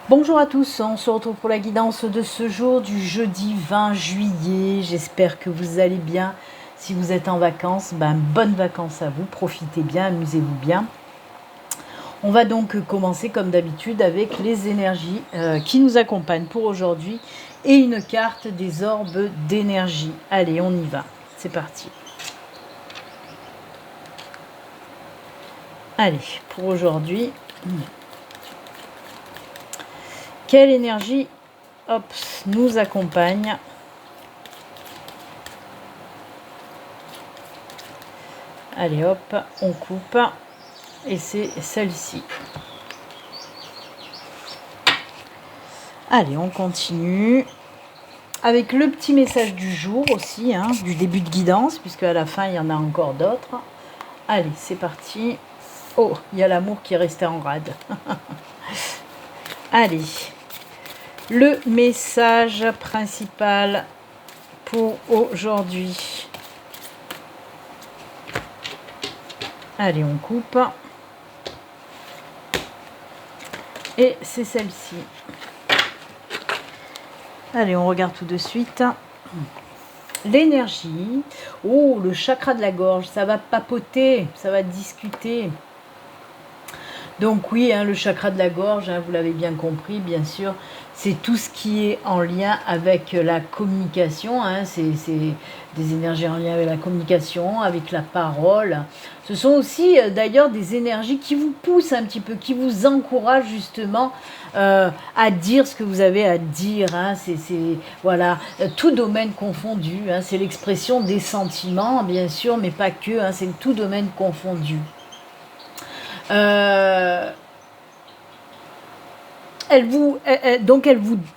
Bonjour à tous, on se retrouve pour la guidance de ce jour du jeudi 20 juillet. J'espère que vous allez bien. Si vous êtes en vacances, bonnes vacances à vous, profitez bien, amusez-vous bien. On va donc commencer comme d'habitude avec les énergies qui nous accompagnent pour aujourd'hui et une carte des orbes d'énergie. Allez, on y va, c'est parti. Allez, pour aujourd'hui, quelle énergie nous accompagne? Allez hop, on coupe. Et c'est celle-ci. Allez, on continue. Avec le petit message du jour aussi, du début de guidance, puisque à la fin, il y en a encore d'autres. Allez, c'est parti. Oh, il y a l'amour qui est resté en rade. Allez. Le message principal pour aujourd'hui. Allez, on coupe. Et c'est celle-ci. Allez, on regarde tout de suite. L'énergie. Oh, le chakra de la gorge. Ça va papoter, ça va discuter. Donc oui, le chakra de la gorge, vous l'avez bien compris, bien sûr, c'est tout ce qui est en lien avec la communication, c'est des énergies en lien avec la communication, avec la parole. Ce sont aussi d'ailleurs des énergies qui vous poussent un petit peu, qui vous encouragent justement à dire ce que vous avez à dire. C'est voilà, tout domaine confondu, c'est l'expression des sentiments, bien sûr, mais pas que, c'est tout domaine confondu. Elle vous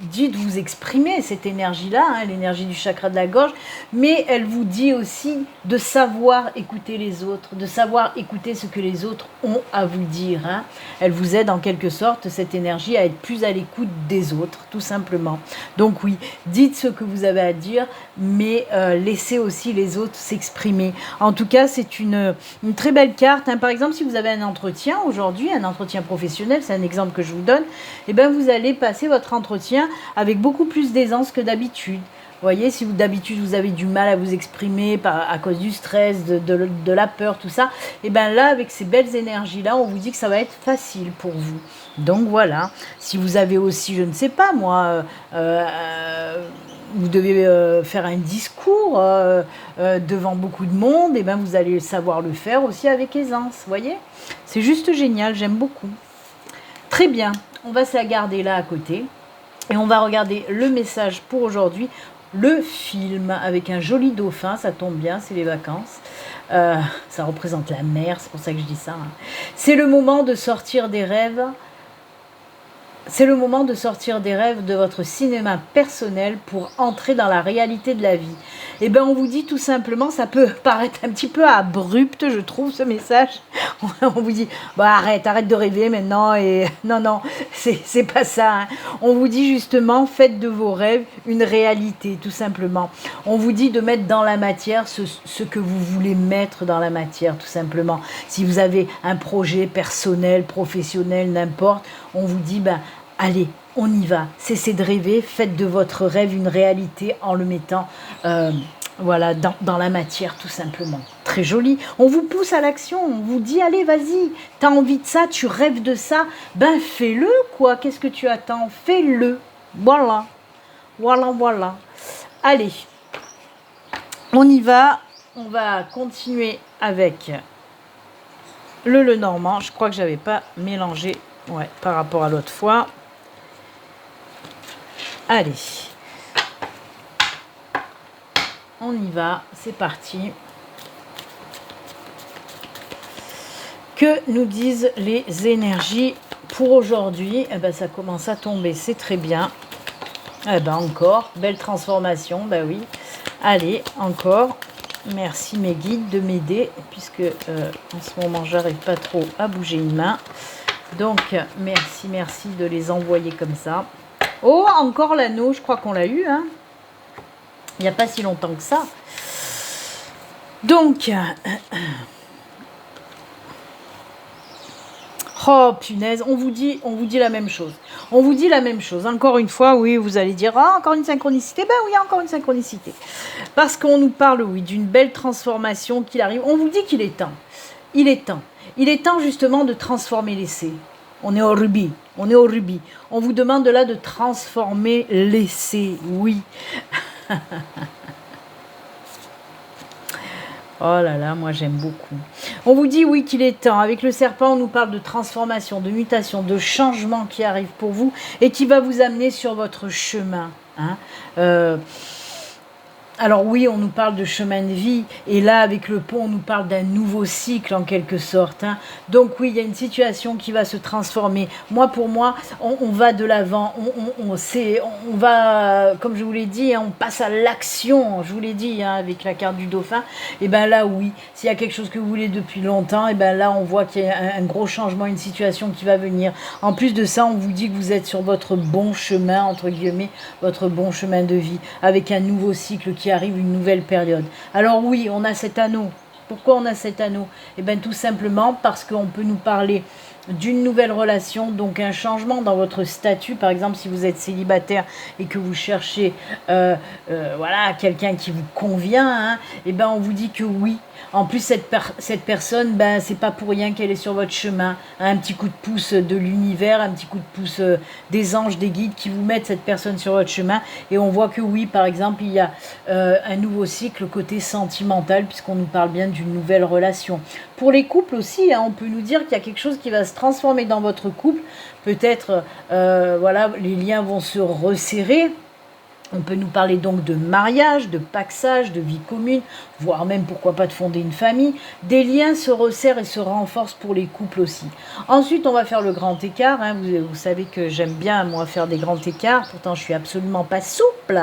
dit de vous exprimer cette énergie-là, l'énergie du chakra de la gorge, mais elle vous dit aussi de savoir écouter les autres, de savoir écouter ce que les autres ont à vous dire. Elle vous aide en quelque sorte, cette énergie, à être plus à l'écoute des autres, tout simplement. Donc oui, dites ce que vous avez à dire, mais laissez aussi les autres s'exprimer. En tout cas, c'est une très belle carte. Par exemple, si vous avez un entretien aujourd'hui, un entretien professionnel, c'est un exemple que je vous donne, vous allez passer votre entretien avec beaucoup plus d'aisance que d'habitude. Vous voyez, si d'habitude vous avez du mal à vous exprimer à cause du stress, de la peur, tout ça, là, avec ces belles énergies-là, on vous dit que ça va être facile pour vous. Donc voilà, si vous avez aussi, je ne sais pas moi, vous devez faire un discours devant beaucoup de monde, vous allez savoir le faire aussi avec aisance, vous voyez. C'est juste génial, j'aime beaucoup. Très bien, on va se la garder là à côté et on va regarder le message pour aujourd'hui, le film avec un joli dauphin, ça tombe bien, c'est les vacances. Ça représente la mer, c'est pour ça que je dis ça. C'est le moment de sortir des rêves. C'est le moment de sortir des rêves de votre cinéma personnel pour entrer dans la réalité de la vie. On vous dit tout simplement, ça peut paraître un petit peu abrupt, je trouve, ce message. On vous dit, arrête de rêver maintenant. Et non, c'est pas ça. On vous dit justement, faites de vos rêves une réalité, tout simplement. On vous dit de mettre dans la matière ce que vous voulez mettre dans la matière, tout simplement. Si vous avez un projet personnel, professionnel, n'importe, on vous dit, allez, on y va, cessez de rêver, faites de votre rêve une réalité en le mettant dans la matière tout simplement. Très joli, on vous pousse à l'action, on vous dit allez vas-y, t'as envie de ça, tu rêves de ça, fais-le quoi, qu'est-ce que tu attends, fais-le, voilà. Allez, on y va, on va continuer avec le Lenormand, je crois que j'avais pas mélangé par rapport à l'autre fois. Allez, on y va, c'est parti. Que nous disent les énergies pour aujourd'hui? Ça commence à tomber, c'est très bien. Encore, belle transformation, oui. Allez, encore. Merci mes guides de m'aider, puisque en ce moment, j'arrive pas trop à bouger une main. Donc, merci de les envoyer comme ça. Oh, encore l'anneau, je crois qu'on l'a eu, il n'y a pas si longtemps que ça. Donc, Oh punaise, on vous dit la même chose. On vous dit la même chose. Encore une fois, oui, vous allez dire, ah, encore une synchronicité. Ben oui, encore une synchronicité. Parce qu'on nous parle, oui, d'une belle transformation qui arrive. On vous dit qu'il est temps. Il est temps. Il est temps justement de transformer l'essai. On est au rubis. On est au rubis. On vous demande là de transformer l'essai. Oui. Oh là là, moi j'aime beaucoup. On vous dit oui qu'il est temps. Avec le serpent, on nous parle de transformation, de mutation, de changement qui arrive pour vous et qui va vous amener sur votre chemin. Hein. Alors oui, on nous parle de chemin de vie, et là, avec le pont, on nous parle d'un nouveau cycle, en quelque sorte. Hein. Donc oui, il y a une situation qui va se transformer. Moi, pour moi, on va de l'avant, on va, comme je vous l'ai dit, hein, on passe à l'action, je vous l'ai dit, hein, avec la carte du dauphin. Et bien là, oui, s'il y a quelque chose que vous voulez depuis longtemps, et bien là, on voit qu'il y a un gros changement, une situation qui va venir. En plus de ça, on vous dit que vous êtes sur votre bon chemin, entre guillemets, votre bon chemin de vie, avec un nouveau cycle qui arrive, une nouvelle période. Alors oui, on a cet anneau. Pourquoi on a cet anneau? Eh bien tout simplement parce qu'on peut nous parler d'une nouvelle relation, donc un changement dans votre statut. Par exemple, si vous êtes célibataire et que vous cherchez voilà, quelqu'un qui vous convient, hein, eh ben on vous dit que oui. En plus, cette personne, ben, c'est pas pour rien qu'elle est sur votre chemin. Un petit coup de pouce de l'univers, un petit coup de pouce des anges, des guides qui vous mettent cette personne sur votre chemin. Et on voit que oui, par exemple, il y a un nouveau cycle côté sentimental, puisqu'on nous parle bien d'une nouvelle relation. Pour les couples aussi, hein, on peut nous dire qu'il y a quelque chose qui va se transformer dans votre couple. Peut-être, voilà, les liens vont se resserrer. On peut nous parler donc de mariage, de paxage, de vie commune, voire même pourquoi pas de fonder une famille. Des liens se resserrent et se renforcent pour les couples aussi. Ensuite, on va faire le grand écart. Hein. Vous savez que j'aime bien, moi, faire des grands écarts. Pourtant, je suis absolument pas souple.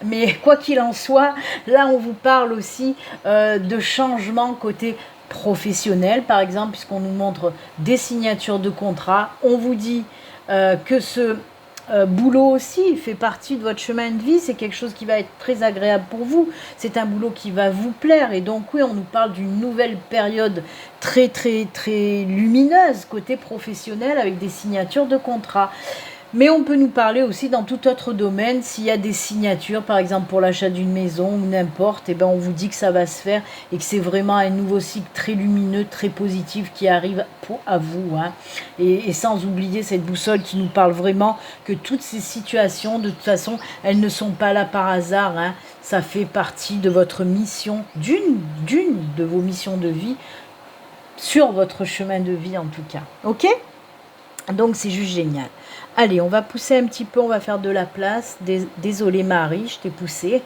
Mais quoi qu'il en soit, là, on vous parle aussi de changement côté professionnel, par exemple, puisqu'on nous montre des signatures de contrats. On vous dit que ce boulot aussi fait partie de votre chemin de vie, c'est quelque chose qui va être très agréable pour vous, c'est un boulot qui va vous plaire, et donc oui, on nous parle d'une nouvelle période très très très lumineuse côté professionnel avec des signatures de contrats. Mais on peut nous parler aussi dans tout autre domaine, s'il y a des signatures, par exemple pour l'achat d'une maison ou n'importe, et ben on vous dit que ça va se faire et que c'est vraiment un nouveau cycle très lumineux, très positif qui arrive à vous. Hein. Et sans oublier cette boussole qui nous parle vraiment que toutes ces situations, de toute façon, elles ne sont pas là par hasard. Hein. Ça fait partie de votre mission, d'une de vos missions de vie, sur votre chemin de vie en tout cas. Ok ? Donc c'est juste génial. Allez, on va pousser un petit peu, on va faire de la place. Désolée Marie, je t'ai poussé.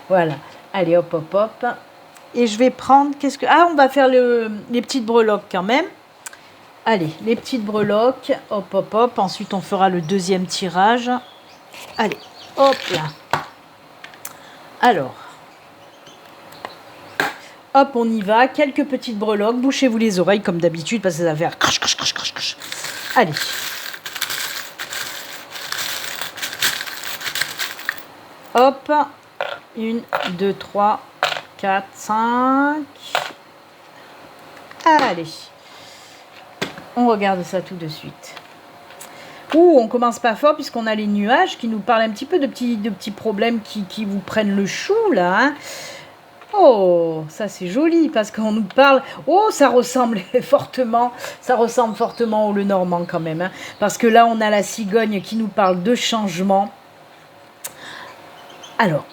Voilà. Allez, hop, hop, hop. Et je vais prendre, on va faire les petites breloques quand même. Allez, les petites breloques. Hop, hop, hop. Ensuite, on fera le deuxième tirage. Allez, hop là. Alors. Hop, on y va. Quelques petites breloques. Bouchez-vous les oreilles comme d'habitude parce que ça va faire crash, crash, crash, crash, crash. Allez. Hop. 1, 2, 3, 4, 5. Allez. On regarde ça tout de suite. Ouh, on commence pas fort puisqu'on a les nuages qui nous parlent un petit peu de petits problèmes qui vous prennent le chou là. Hein. Oh, ça c'est joli parce qu'on nous parle. Oh, ça ressemble fortement au Lenormand quand même. Hein, parce que là, on a la cigogne qui nous parle de changement. Alors,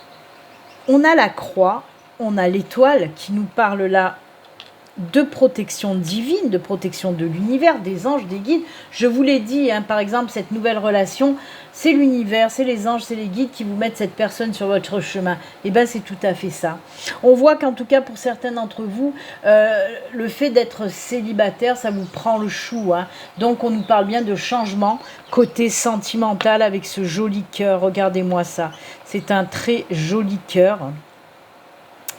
on a la croix, on a l'étoile qui nous parle là de protection divine, de protection de l'univers, des anges, des guides. Je vous l'ai dit, hein, par exemple, cette nouvelle relation, c'est l'univers, c'est les anges, c'est les guides qui vous mettent cette personne sur votre chemin. Et bien, c'est tout à fait ça. On voit qu'en tout cas, pour certains d'entre vous, le fait d'être célibataire, ça vous prend le chou. Hein. Donc, on nous parle bien de changement côté sentimental avec ce joli cœur. Regardez-moi ça. C'est un très joli cœur.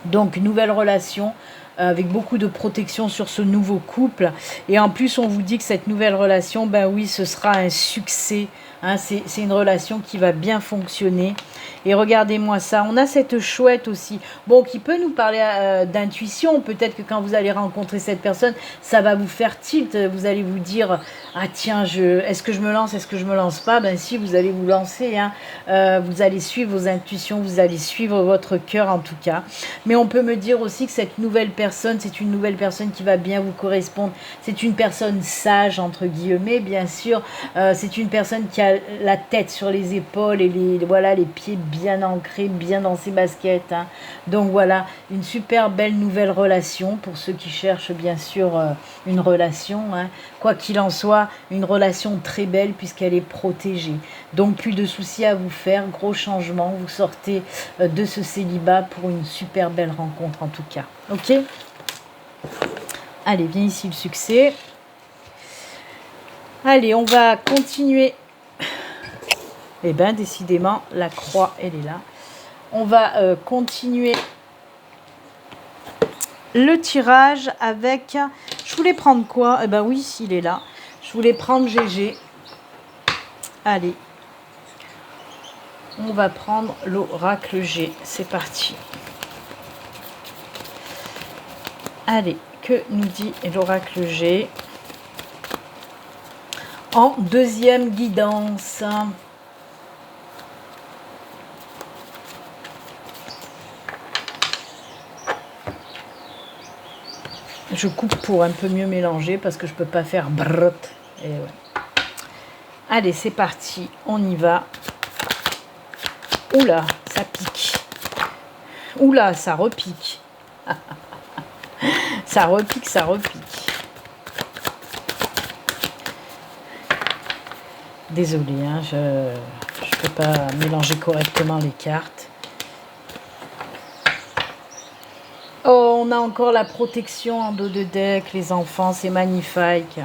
Donc, nouvelle relation. avec beaucoup de protection sur ce nouveau couple. Et en plus, on vous dit que cette nouvelle relation, ben oui, ce sera un succès. Hein, c'est une relation qui va bien fonctionner. Et regardez-moi ça, on a cette chouette aussi, bon, qui peut nous parler d'intuition. Peut-être que quand vous allez rencontrer cette personne, ça va vous faire tilt. Vous allez vous dire, ah tiens, est-ce que je me lance, est-ce que je me lance pas? Ben si, vous allez vous lancer. Hein. Vous allez suivre vos intuitions, vous allez suivre votre cœur en tout cas. Mais on peut me dire aussi que cette nouvelle personne, c'est une nouvelle personne qui va bien vous correspondre. C'est une personne sage, entre guillemets, bien sûr. C'est une personne qui a la tête sur les épaules et les pieds bien ancrés, bien dans ses baskets. Hein. Donc voilà, une super belle nouvelle relation pour ceux qui cherchent bien sûr une relation. Hein. Quoi qu'il en soit, une relation très belle puisqu'elle est protégée. Donc plus de soucis à vous faire, gros changement. Vous sortez de ce célibat pour une super belle rencontre en tout cas. Ok ? Allez, viens ici le succès. Allez, on va continuer. Eh bien, décidément, la croix, elle est là. On va continuer le tirage avec... Je voulais prendre quoi? Eh bien, oui, il est là. Je voulais prendre GG. Allez. On va prendre l'oracle G. C'est parti. Allez, que nous dit l'oracle G en deuxième guidance? Je coupe pour un peu mieux mélanger parce que je ne peux pas faire brrrt. Et ouais. Allez, c'est parti. On y va. Oula, ça pique. Oula, ça repique. Ça repique, ça repique. Désolée, hein, je ne peux pas mélanger correctement les cartes. Oh, on a encore la protection en dos de deck, les enfants, c'est magnifique.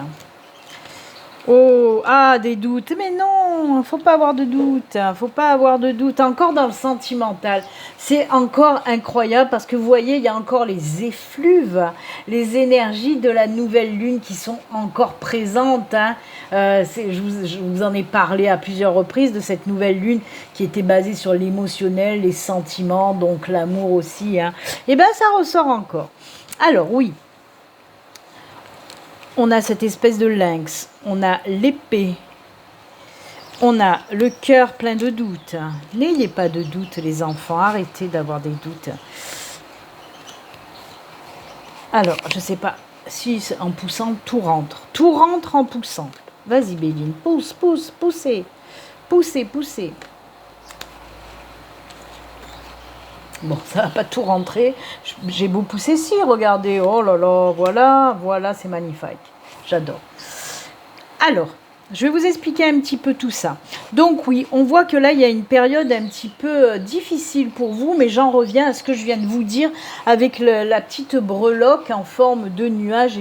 Oh, ah, des doutes. Mais non, faut pas avoir de doute. Faut pas avoir de doute. Encore dans le sentimental. C'est encore incroyable parce que vous voyez, il y a encore les effluves, les énergies de la nouvelle lune qui sont encore présentes. Hein. Je vous en ai parlé à plusieurs reprises de cette nouvelle lune qui était basée sur l'émotionnel, les sentiments, donc l'amour aussi. Hein. Et bien, ça ressort encore. Alors, oui. On a cette espèce de lynx, on a l'épée, on a le cœur plein de doutes. N'ayez pas de doutes les enfants, arrêtez d'avoir des doutes. Alors, je ne sais pas si en poussant, tout rentre. Tout rentre en poussant. Vas-y Béline, pousse, pousse, poussez. Poussez, poussez. Bon, ça va pas tout rentrer. J'ai beau pousser, si, regardez. Oh là là, voilà, c'est magnifique. J'adore. Alors, je vais vous expliquer un petit peu tout ça. Donc oui, on voit que là, il y a une période un petit peu difficile pour vous, mais j'en reviens à ce que je viens de vous dire avec la petite breloque en forme de nuage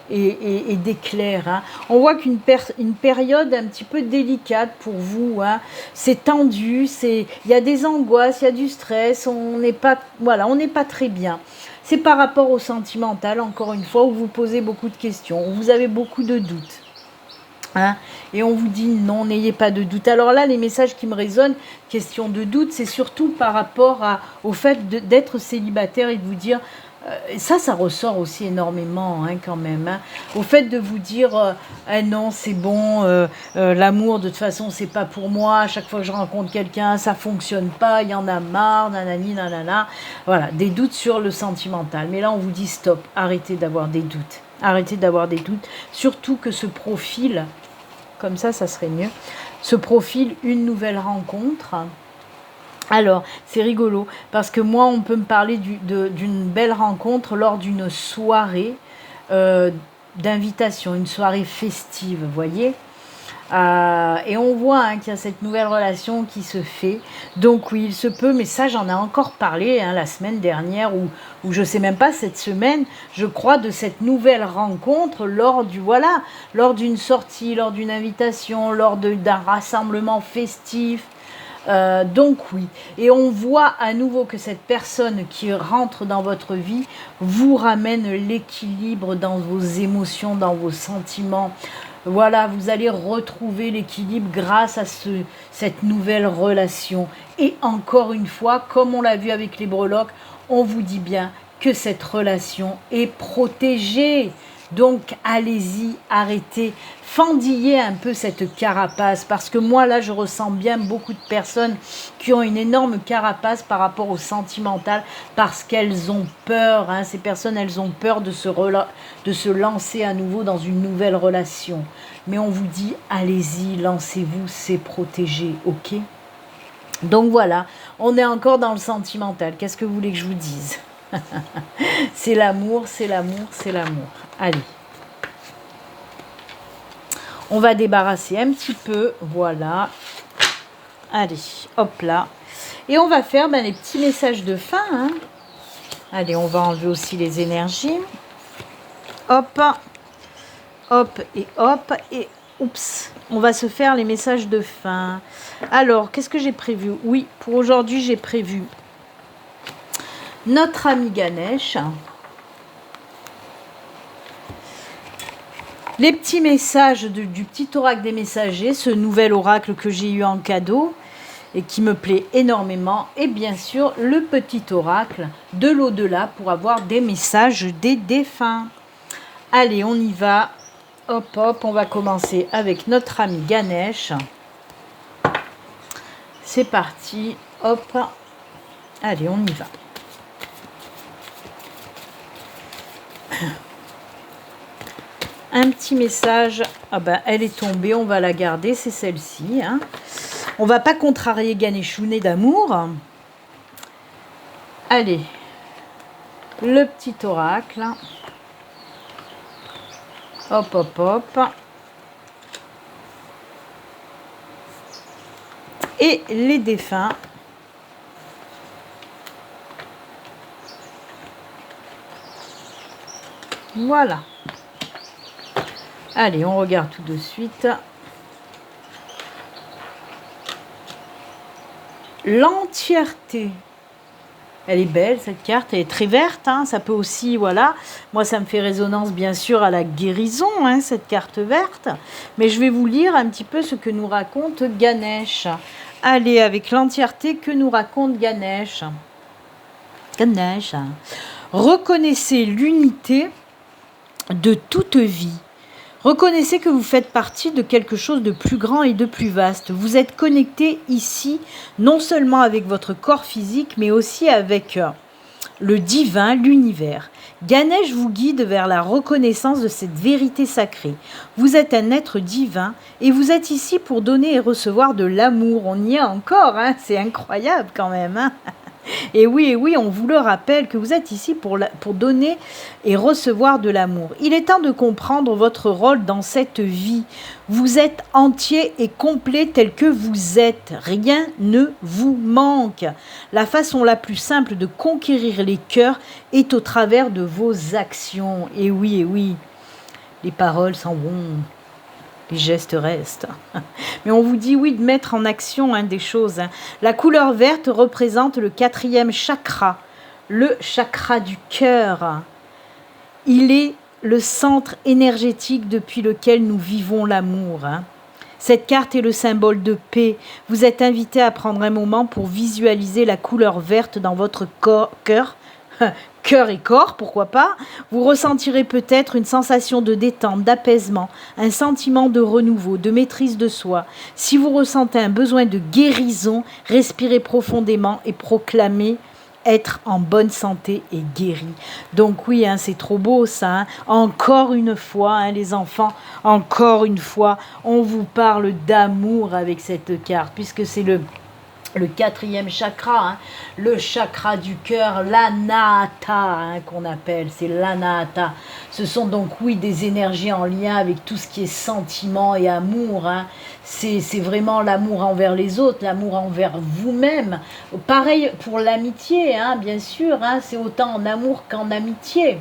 et d'éclairs. Hein. On voit qu'une période un petit peu délicate pour vous. Hein. C'est tendu, il y a des angoisses, il y a du stress, on n'est pas très bien. C'est par rapport au sentimental, encore une fois, où vous posez beaucoup de questions, où vous avez beaucoup de doutes. Hein, et on vous dit non, n'ayez pas de doute. Alors là, les messages qui me résonnent, question de doute, c'est surtout par rapport au fait d'être célibataire et de vous dire, ça ressort aussi énormément hein, quand même, hein, au fait de vous dire, non, c'est bon, l'amour de toute façon, c'est pas pour moi, à chaque fois que je rencontre quelqu'un, ça fonctionne pas, il y en a marre, nanani, nanana, voilà, des doutes sur le sentimental. Mais là, on vous dit stop, arrêtez d'avoir des doutes. Arrêtez d'avoir des doutes, surtout que ce profil, comme ça serait mieux, ce profil, une nouvelle rencontre. Alors, c'est rigolo, parce que moi, on peut me parler d'une belle rencontre lors d'une soirée d'invitation, une soirée festive, vous voyez. Et on voit hein, qu'il y a cette nouvelle relation qui se fait. Donc oui, il se peut, mais ça j'en ai encore parlé hein, la semaine dernière ou je ne sais même pas cette semaine, je crois, de cette nouvelle rencontre lors d'une sortie, lors d'une invitation, lors d'un rassemblement festif. Donc oui, et on voit à nouveau que cette personne qui rentre dans votre vie vous ramène l'équilibre dans vos émotions, dans vos sentiments. Voilà, vous allez retrouver l'équilibre grâce à cette nouvelle relation. Et encore une fois, comme on l'a vu avec les breloques, on vous dit bien que cette relation est protégée. Donc allez-y, arrêtez, fendillez un peu cette carapace, parce que moi là je ressens bien beaucoup de personnes qui ont une énorme carapace par rapport au sentimental, parce qu'elles ont peur, hein. Ces personnes elles ont peur de se lancer à nouveau dans une nouvelle relation. Mais on vous dit allez-y, lancez-vous, c'est protégé, ok? Donc voilà, on est encore dans le sentimental, qu'est-ce que vous voulez que je vous dise? C'est l'amour, c'est l'amour, c'est l'amour. Allez. On va débarrasser un petit peu. Voilà. Allez, hop là. Et on va faire les petits messages de fin. Hein. Allez, on va enlever aussi les énergies. Hop. Hop et hop. Et oups. On va se faire les messages de fin. Alors, qu'est-ce que j'ai prévu? Oui, pour aujourd'hui, j'ai prévu notre ami Ganesh, les petits messages du petit oracle des messagers, ce nouvel oracle que j'ai eu en cadeau et qui me plaît énormément, et bien sûr le petit oracle de l'au-delà pour avoir des messages des défunts. Allez, on y va. Hop hop, on va commencer avec notre ami Ganesh. C'est parti. Hop. Allez, on y va. Un petit message, ah ben elle est tombée, on va la garder, c'est celle-ci. Hein. On va pas contrarier Ganeshouné d'amour. Allez, le petit oracle. Hop, hop, hop. Et les défunts. Voilà. Allez, on regarde tout de suite. L'entièreté. Elle est belle, cette carte. Elle est très verte. Hein. Ça peut aussi, voilà. Moi, ça me fait résonance, bien sûr, à la guérison, hein, cette carte verte. Mais je vais vous lire un petit peu ce que nous raconte Ganesh. Allez, avec l'entièreté, que nous raconte Ganesh. Ganesh. Reconnaissez l'unité de toute vie. Reconnaissez que vous faites partie de quelque chose de plus grand et de plus vaste. Vous êtes connecté ici, non seulement avec votre corps physique, mais aussi avec le divin, l'univers. Ganesh vous guide vers la reconnaissance de cette vérité sacrée. Vous êtes un être divin et vous êtes ici pour donner et recevoir de l'amour. On y est encore, hein, c'est incroyable quand même. Hein. Et oui, on vous le rappelle que vous êtes ici pour donner et recevoir de l'amour. Il est temps de comprendre votre rôle dans cette vie. Vous êtes entier et complet tel que vous êtes. Rien ne vous manque. La façon la plus simple de conquérir les cœurs est au travers de vos actions. Et oui, les paroles s'en vont. Les gestes restent. Mais on vous dit oui de mettre en action des choses. Hein. La couleur verte représente le 4e chakra, le chakra du cœur. Il est le centre énergétique depuis lequel nous vivons l'amour. Hein. Cette carte est le symbole de paix. Vous êtes invité à prendre un moment pour visualiser la couleur verte dans votre cœur. Cœur et corps, pourquoi pas. Vous ressentirez peut-être une sensation de détente, d'apaisement, un sentiment de renouveau, de maîtrise de soi. Si vous ressentez un besoin de guérison, respirez profondément et proclamez être en bonne santé et guéri. Donc oui, hein, c'est trop beau ça. Hein. Encore une fois, hein, les enfants, encore une fois, on vous parle d'amour avec cette carte, puisque c'est le 4e chakra, hein, le chakra du cœur, l'anahata, hein, qu'on appelle, c'est l'anahata. Ce sont donc, oui, des énergies en lien avec tout ce qui est sentiment et amour. Hein. C'est vraiment l'amour envers les autres, l'amour envers vous-même. Pareil pour l'amitié, hein, bien sûr, hein, c'est autant en amour qu'en amitié.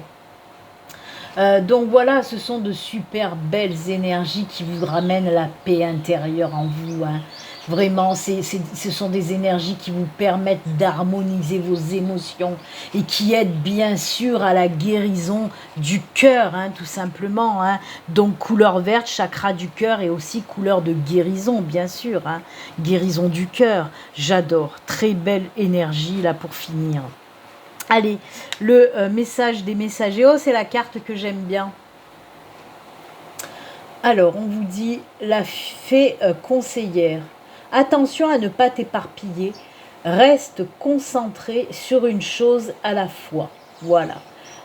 Donc voilà, ce sont de super belles énergies qui vous ramènent la paix intérieure en vous, hein. Vraiment, ce sont des énergies qui vous permettent d'harmoniser vos émotions et qui aident bien sûr à la guérison du cœur, hein, tout simplement, hein. Donc couleur verte, chakra du cœur et aussi couleur de guérison, bien sûr, hein. Guérison du cœur, j'adore. Très belle énergie là pour finir. Allez, le message des messagers. Oh, c'est la carte que j'aime bien. Alors, on vous dit la fée conseillère. Attention à ne pas t'éparpiller. Reste concentré sur une chose à la fois. Voilà.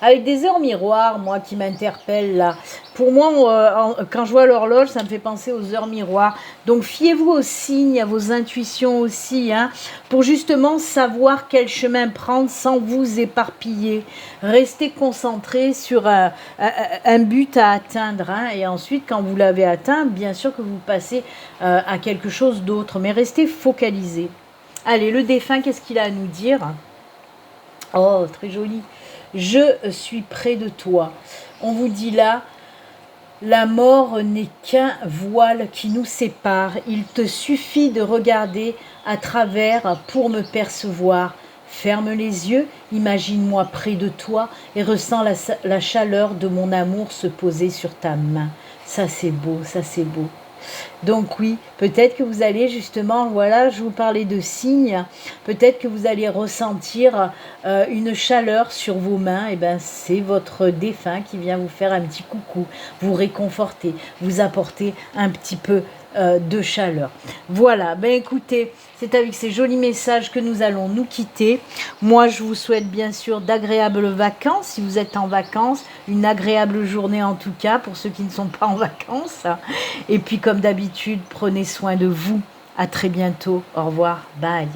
Avec des heures miroirs, moi, qui m'interpellent là. Pour moi, quand je vois l'horloge, ça me fait penser aux heures miroirs. Donc, fiez-vous aux signes, à vos intuitions aussi, hein, pour justement savoir quel chemin prendre sans vous éparpiller. Restez concentré sur un but à atteindre, hein, et ensuite, quand vous l'avez atteint, bien sûr que vous passez à quelque chose d'autre, mais restez focalisé. Allez, le défunt, qu'est-ce qu'il a à nous dire? Oh, très joli. Je suis près de toi. On vous dit là, la mort n'est qu'un voile qui nous sépare. Il te suffit de regarder à travers pour me percevoir. Ferme les yeux, imagine-moi près de toi et ressens la chaleur de mon amour se poser sur ta main. Ça c'est beau, ça c'est beau. Donc oui, peut-être que vous allez justement, voilà, je vous parlais de signes, peut-être que vous allez ressentir une chaleur sur vos mains, et bien c'est votre défunt qui vient vous faire un petit coucou, vous réconforter, vous apporter un petit peu de chaleur. Voilà, ben écoutez, c'est avec ces jolis messages que nous allons nous quitter. Moi, je vous souhaite bien sûr d'agréables vacances, si vous êtes en vacances, une agréable journée en tout cas, pour ceux qui ne sont pas en vacances. Et puis, comme d'habitude, prenez soin de vous. À très bientôt. Au revoir. Bye.